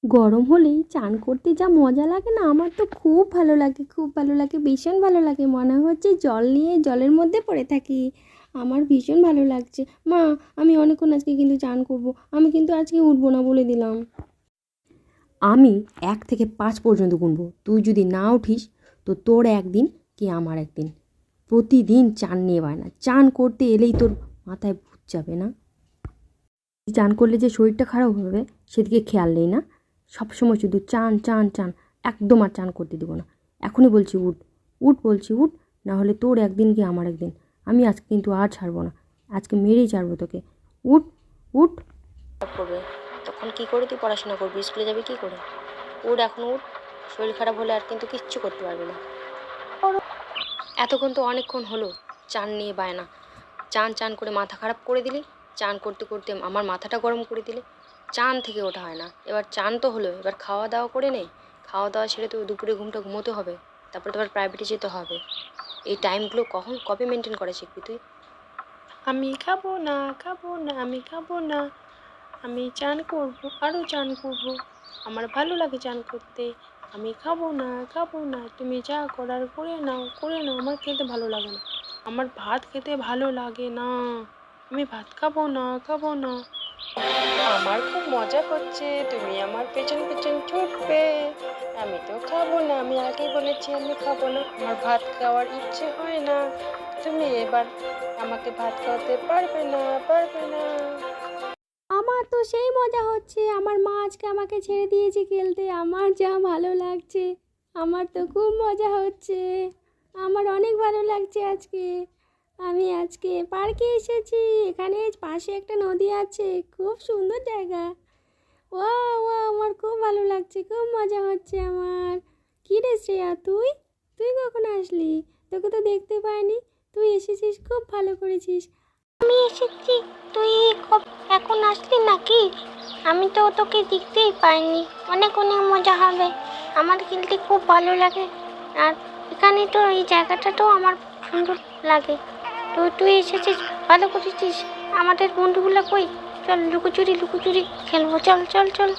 গরম হলেই চান করতে যা মজা লাগে না, আমার তো খুব ভালো লাগে, খুব ভালো লাগে, ভীষণ ভালো লাগে। মনে হচ্ছে জল নিয়ে জলের মধ্যে পড়ে থাকি। আমার ভীষণ ভালো লাগছে। মা, আমি অনেকক্ষণ আজকে কিন্তু চান করব, আমি কিন্তু আজকে উঠবো না বলে দিলাম। আমি 1 থেকে 5 পর্যন্ত গুনবো, তুই যদি না উঠিস তো তোর একদিন কি আমার একদিন। প্রতিদিন চান নিয়ে বায়না, চান করতে এলেই তোর মাথায় ভূত যাবে না? চান করলে যে শরীরটা খারাপ হবে সেদিকে খেয়াল নেই না, সবসময় শুধু চান চান চান। একদম আর চান করতে দেবো না। এখনই বলছি উঠ, উঠ বলছি উঠ, না হলে তোর একদিন কি আমার একদিন। আমি আজকে কিন্তু আর ছাড়বো না, আজকে মেরেই ছাড়বো তোকে। উঠ, উঠ। করবে তখন কি করে তুই পড়াশোনা করবি, স্কুলে যাবি কি করে? উঠ এখন উঠ, শরীর খারাপ হলে আর কিন্তু কিচ্ছু করতে পারবি না। এতক্ষণ তো অনেকক্ষণ হলো চান নিয়ে বায়না, চান চান করে মাথা খারাপ করে দিলি, চান করতে করতে আমার মাথাটা গরম করে দিলে। চান থেকে ওঠা হয় না, এবার চান তো হলো, এবার খাওয়া দাওয়া করে নে। খাওয়া দাওয়া ছেড়ে তো দুপুরে ঘুমটা ঘুমোতে হবে, তারপরে তো আবার প্রাইভেটে যেতে হবে। এই টাইমগুলো কবে মেনটেন করে শিখবি তুই? আমি খাবো না, খাবো না, আমি খাবো না। আমি চান করবো, আরও চান করবো। আমার ভালো লাগে চান করতে। আমি খাবো না, খাবো না, তুমি যা করার করে নাও, করে নাও। আমার খেতে ভালো লাগে না, আমার ভাত খেতে ভালো লাগে না। আমি ভাত খাবো না, খাবো না। আমার খুব মজা হচ্ছে, তুমি আমার পেছন পেছন ছুটবে। আমি তো খাবো না, আমি আগেই বলেছি আমি খাবো না। আমার ভাত খাওয়ার ইচ্ছে হয় না। তুমি এবার আমাকে ভাত খাওয়াতে পারবে না, পারবে না। আমার তো সেই মজা হচ্ছে, আমার মা আজকে আমাকে ছেড়ে দিয়েছে খেলতে, আমার যা ভালো লাগছে। আমার তো খুব মজা হচ্ছে, আমার অনেক ভালো লাগছে আজকে। আমি আজকে পার্কে এসেছি, এখানে পাশে একটা নদী আছে, খুব সুন্দর জায়গা। ও, ও, আমার খুব ভালো লাগছে, খুব মজা হচ্ছে আমার। কী রে শ্রেয়া, তুই তুই কখন আসলি? তোকে তো দেখতে পাইনি। তুই এসেছিস, খুব ভালো করেছিস। আমি এসেছি, তুই এখন আসলি নাকি? আমি তো তোকে দেখতেই পাইনি। অনেক অনেক মজা হবে, আমার খেলতে খুব ভালো লাগে। আর এখানে তো এই জায়গাটাটাও আমার সুন্দর লাগে। তো তুই এসেছিস, ভালো করেছিস। আমাদের বন্ধুগুলো কই? চল লুকোচুরি লুকোচুরি খেলবো, চল চল চল।